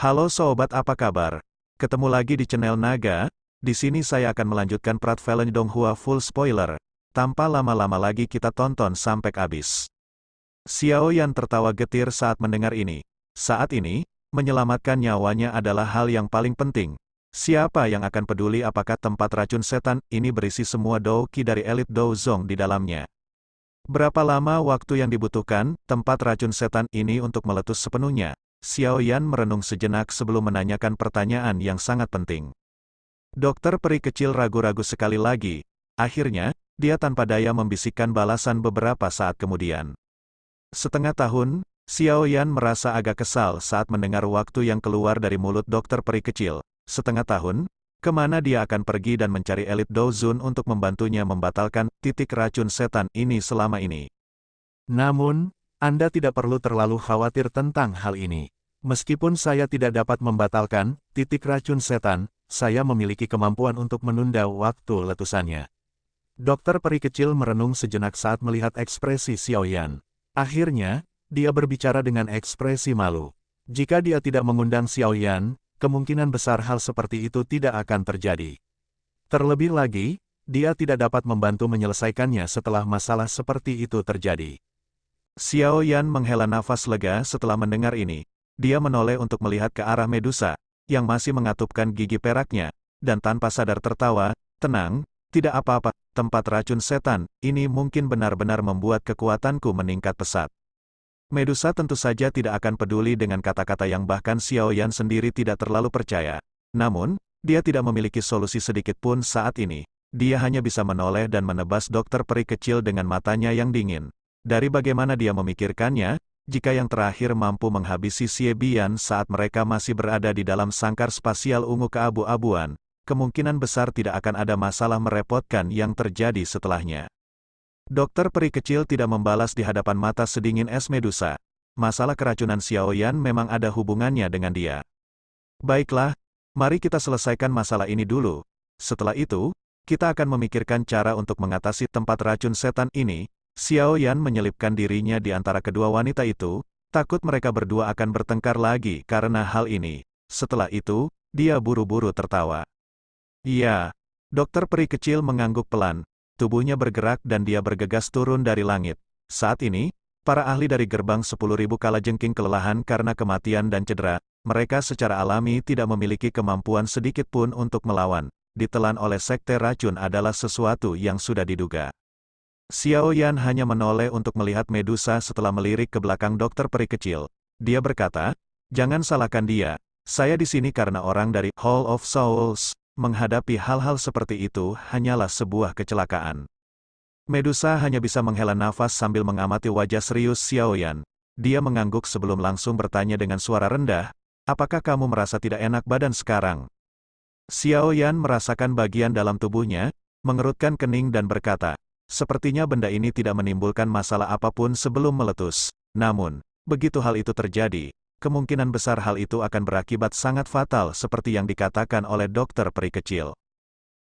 Halo sobat, apa kabar? Ketemu lagi di channel Naga. Di sini saya akan melanjutkan Prat Valen Donghua full spoiler. Tanpa lama-lama lagi kita tonton sampai habis. Xiao Yan tertawa getir saat mendengar ini. Saat ini, menyelamatkan nyawanya adalah hal yang paling penting. Siapa yang akan peduli apakah tempat racun setan ini berisi semua Dou Qi dari elit Dou Zong di dalamnya? Berapa lama waktu yang dibutuhkan tempat racun setan ini untuk meletus sepenuhnya? Xiao Yan merenung sejenak sebelum menanyakan pertanyaan yang sangat penting. Dokter peri kecil ragu-ragu sekali lagi. Akhirnya, dia tanpa daya membisikkan balasan beberapa saat kemudian. Setengah tahun, Xiao Yan merasa agak kesal saat mendengar waktu yang keluar dari mulut dokter peri kecil. Setengah tahun? Kemana dia akan pergi dan mencari elit Dou Zun untuk membantunya membatalkan titik racun setan ini selama ini? Namun, Anda tidak perlu terlalu khawatir tentang hal ini. Meskipun saya tidak dapat membatalkan titik racun setan, saya memiliki kemampuan untuk menunda waktu letusannya. Dokter peri kecil merenung sejenak saat melihat ekspresi Xiao Yan. Akhirnya, dia berbicara dengan ekspresi malu. Jika dia tidak mengundang Xiao Yan, kemungkinan besar hal seperti itu tidak akan terjadi. Terlebih lagi, dia tidak dapat membantu menyelesaikannya setelah masalah seperti itu terjadi. Xiao Yan menghela nafas lega setelah mendengar ini. Dia menoleh untuk melihat ke arah Medusa, yang masih mengatupkan gigi peraknya, dan tanpa sadar tertawa, "Tenang, tidak apa-apa, tempat racun setan, ini mungkin benar-benar membuat kekuatanku meningkat pesat." Medusa tentu saja tidak akan peduli dengan kata-kata yang bahkan Xiao Yan sendiri tidak terlalu percaya. Namun, dia tidak memiliki solusi sedikit pun saat ini. Dia hanya bisa menoleh dan menebas dokter peri kecil dengan matanya yang dingin. Dari bagaimana dia memikirkannya, jika yang terakhir mampu menghabisi Xie Bian saat mereka masih berada di dalam sangkar spasial ungu keabu-abuan, kemungkinan besar tidak akan ada masalah merepotkan yang terjadi setelahnya. Dokter peri kecil tidak membalas di hadapan mata sedingin es Medusa. Masalah keracunan Xiao Yan memang ada hubungannya dengan dia. Baiklah, mari kita selesaikan masalah ini dulu. Setelah itu, kita akan memikirkan cara untuk mengatasi tempat racun setan ini. Xiao Yan menyelipkan dirinya di antara kedua wanita itu, takut mereka berdua akan bertengkar lagi karena hal ini. Setelah itu, dia buru-buru tertawa. "Iya." Dokter peri kecil mengangguk pelan. Tubuhnya bergerak dan dia bergegas turun dari langit. Saat ini, para ahli dari gerbang 10.000 kalajengking kelelahan karena kematian dan cedera. Mereka secara alami tidak memiliki kemampuan sedikit pun untuk melawan. Ditelan oleh sekte racun adalah sesuatu yang sudah diduga. Xiao Yan hanya menoleh untuk melihat Medusa setelah melirik ke belakang dokter peri kecil. Dia berkata, "Jangan salahkan dia. Saya di sini karena orang dari Hall of Souls. Menghadapi hal-hal seperti itu hanyalah sebuah kecelakaan." Medusa hanya bisa menghela nafas sambil mengamati wajah serius Xiao Yan. Dia mengangguk sebelum langsung bertanya dengan suara rendah, "Apakah kamu merasa tidak enak badan sekarang?" Xiao Yan merasakan bagian dalam tubuhnya, mengerutkan kening dan berkata, "Sepertinya benda ini tidak menimbulkan masalah apapun sebelum meletus. Namun, begitu hal itu terjadi, kemungkinan besar hal itu akan berakibat sangat fatal seperti yang dikatakan oleh dokter peri kecil."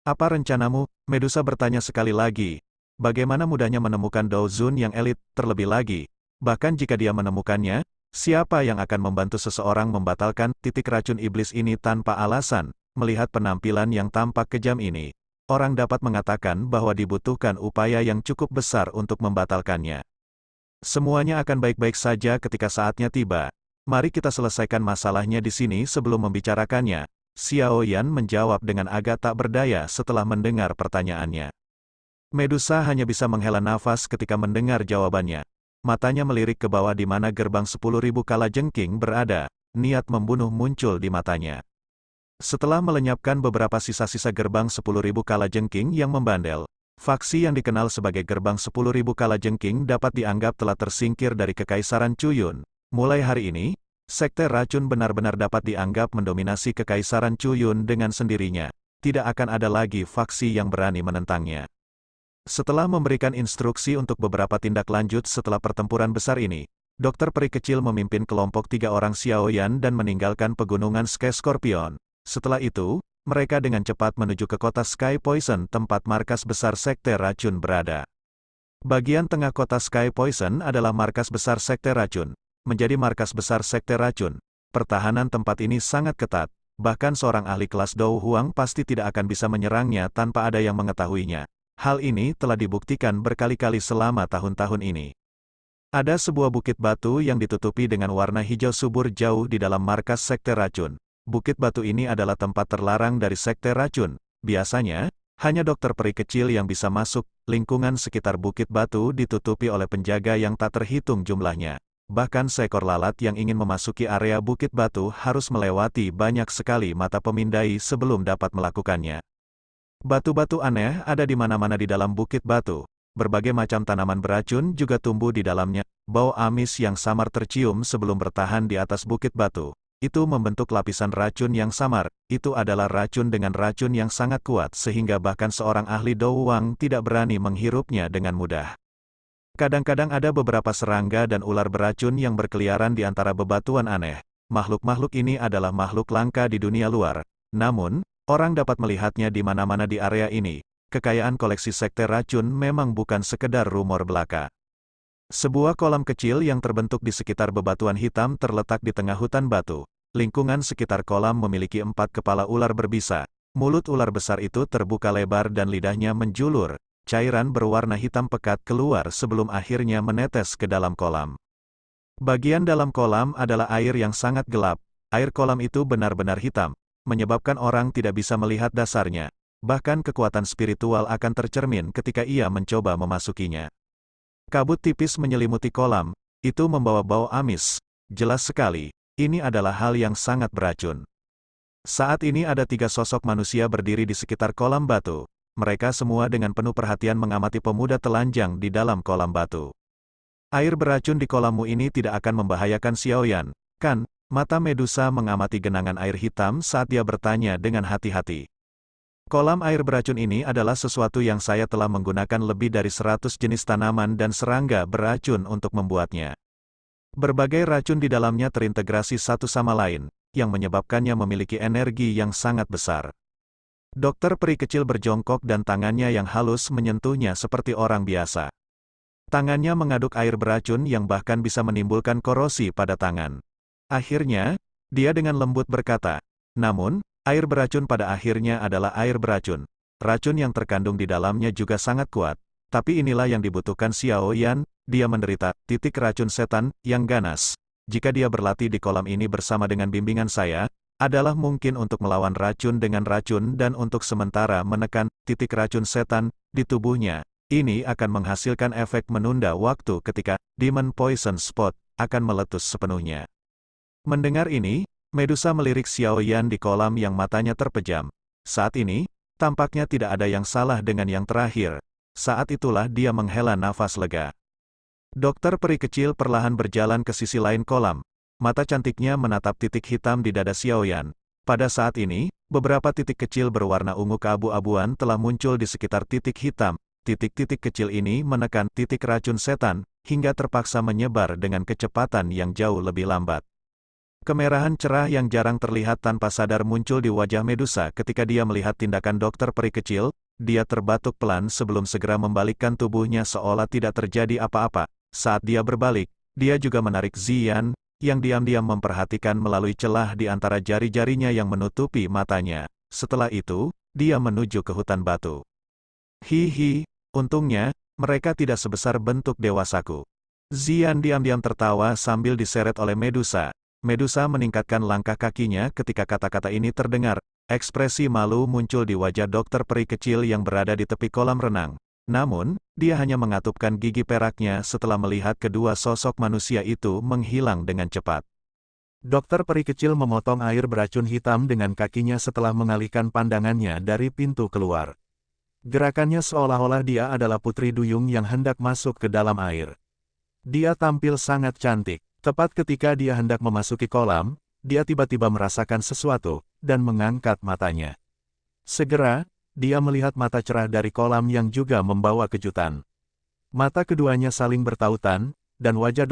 "Apa rencanamu?" Medusa bertanya sekali lagi. Bagaimana mudahnya menemukan Dou Zun yang elit, terlebih lagi, bahkan jika dia menemukannya, siapa yang akan membantu seseorang membatalkan titik racun iblis ini tanpa alasan? Melihat penampilan yang tampak kejam ini, orang dapat mengatakan bahwa dibutuhkan upaya yang cukup besar untuk membatalkannya. Semuanya akan baik-baik saja ketika saatnya tiba. Mari kita selesaikan masalahnya di sini sebelum membicarakannya. Xiao Yan menjawab dengan agak tak berdaya setelah mendengar pertanyaannya. Medusa hanya bisa menghela nafas ketika mendengar jawabannya. Matanya melirik ke bawah di mana gerbang 10.000 kalajengking berada. Niat membunuh muncul di matanya. Setelah melenyapkan beberapa sisa-sisa gerbang 10.000 kalajengking yang membandel, faksi yang dikenal sebagai gerbang 10.000 kalajengking dapat dianggap telah tersingkir dari Kekaisaran Cuyun. Mulai hari ini, sekte racun benar-benar dapat dianggap mendominasi Kekaisaran Cuyun dengan sendirinya. Tidak akan ada lagi faksi yang berani menentangnya. Setelah memberikan instruksi untuk beberapa tindak lanjut setelah pertempuran besar ini, dokter peri kecil memimpin kelompok 3 orang Xiao Yan dan meninggalkan pegunungan Sky Scorpion. Setelah itu, mereka dengan cepat menuju ke kota Sky Poison tempat markas besar sekte racun berada. Bagian tengah kota Sky Poison adalah markas besar sekte racun. Menjadi markas besar sekte racun, Pertahanan tempat ini sangat ketat, bahkan seorang ahli kelas Dou Huang pasti tidak akan bisa menyerangnya tanpa ada yang mengetahuinya. Hal ini telah dibuktikan berkali-kali selama tahun-tahun ini. Ada sebuah bukit batu yang ditutupi dengan warna hijau subur jauh di dalam markas Sekte Racun. Bukit batu ini adalah tempat terlarang dari Sekte Racun. Biasanya, hanya dokter peri kecil yang bisa masuk. Lingkungan sekitar bukit batu ditutupi oleh penjaga yang tak terhitung jumlahnya. Bahkan seekor lalat yang ingin memasuki area bukit batu harus melewati banyak sekali mata pemindai sebelum dapat melakukannya. Batu-batu aneh ada di mana-mana di dalam bukit batu. Berbagai macam tanaman beracun juga tumbuh di dalamnya. Bau amis yang samar tercium sebelum bertahan di atas bukit batu. Itu membentuk lapisan racun yang samar. Itu adalah racun dengan racun yang sangat kuat sehingga bahkan seorang ahli Dou Huang tidak berani menghirupnya dengan mudah. Kadang-kadang ada beberapa serangga dan ular beracun yang berkeliaran di antara bebatuan aneh. Makhluk-makhluk ini adalah makhluk langka di dunia luar. Namun, orang dapat melihatnya di mana-mana di area ini. Kekayaan koleksi Sekte Racun memang bukan sekedar rumor belaka. Sebuah kolam kecil yang terbentuk di sekitar bebatuan hitam terletak di tengah hutan batu. Lingkungan sekitar kolam memiliki 4 kepala ular berbisa. Mulut ular besar itu terbuka lebar dan lidahnya menjulur. Cairan berwarna hitam pekat keluar sebelum akhirnya menetes ke dalam kolam. Bagian dalam kolam adalah air yang sangat gelap. Air kolam itu benar-benar hitam, menyebabkan orang tidak bisa melihat dasarnya. Bahkan kekuatan spiritual akan tercermin ketika ia mencoba memasukinya. Kabut tipis menyelimuti kolam, itu membawa bau amis. Jelas sekali, ini adalah hal yang sangat beracun. Saat ini ada 3 sosok manusia berdiri di sekitar kolam batu. Mereka semua dengan penuh perhatian mengamati pemuda telanjang di dalam kolam batu. Air beracun di kolammu ini tidak akan membahayakan Xiaoyan, kan? Mata Medusa mengamati genangan air hitam saat dia bertanya dengan hati-hati. Kolam air beracun ini adalah sesuatu yang saya telah menggunakan lebih dari 100 jenis tanaman dan serangga beracun untuk membuatnya. Berbagai racun di dalamnya terintegrasi satu sama lain, yang menyebabkannya memiliki energi yang sangat besar. Dokter peri kecil berjongkok dan tangannya yang halus menyentuhnya seperti orang biasa. Tangannya mengaduk air beracun yang bahkan bisa menimbulkan korosi pada tangan. Akhirnya, dia dengan lembut berkata, namun, air beracun pada akhirnya adalah air beracun. Racun yang terkandung di dalamnya juga sangat kuat. Tapi inilah yang dibutuhkan Xiaoyan, dia menderita titik racun setan yang ganas. Jika dia berlatih di kolam ini bersama dengan bimbingan saya, adalah mungkin untuk melawan racun dengan racun dan untuk sementara menekan titik racun setan di tubuhnya. Ini akan menghasilkan efek menunda waktu ketika Demon Poison Spot akan meletus sepenuhnya. Mendengar ini, Medusa melirik Xiaoyan di kolam yang matanya terpejam. Saat ini, tampaknya tidak ada yang salah dengan yang terakhir. Saat itulah dia menghela nafas lega. Dokter peri kecil perlahan berjalan ke sisi lain kolam. Mata cantiknya menatap titik hitam di dada Xiaoyan. Pada saat ini, beberapa titik kecil berwarna ungu keabu-abuan telah muncul di sekitar titik hitam. Titik-titik kecil ini menekan titik racun setan, hingga terpaksa menyebar dengan kecepatan yang jauh lebih lambat. Kemerahan cerah yang jarang terlihat tanpa sadar muncul di wajah Medusa ketika dia melihat tindakan dokter peri kecil. Dia terbatuk pelan sebelum segera membalikkan tubuhnya seolah tidak terjadi apa-apa. Saat dia berbalik, dia juga menarik Ziyan, yang diam-diam memperhatikan melalui celah di antara jari-jarinya yang menutupi matanya. Setelah itu, dia menuju ke hutan batu. Hihi, untungnya, mereka tidak sebesar bentuk dewasaku. Ziyan diam-diam tertawa sambil diseret oleh Medusa. Medusa meningkatkan langkah kakinya ketika kata-kata ini terdengar. Ekspresi malu muncul di wajah dokter peri kecil yang berada di tepi kolam renang. Namun, dia hanya mengatupkan gigi peraknya setelah melihat kedua sosok manusia itu menghilang dengan cepat. Dokter peri kecil memotong air beracun hitam dengan kakinya setelah mengalihkan pandangannya dari pintu keluar. Gerakannya seolah-olah dia adalah putri duyung yang hendak masuk ke dalam air. Dia tampil sangat cantik. Tepat ketika dia hendak memasuki kolam, dia tiba-tiba merasakan sesuatu, dan mengangkat matanya. Segera, dia melihat mata cerah dari kolam yang juga membawa kejutan. Mata keduanya saling bertautan, dan wajah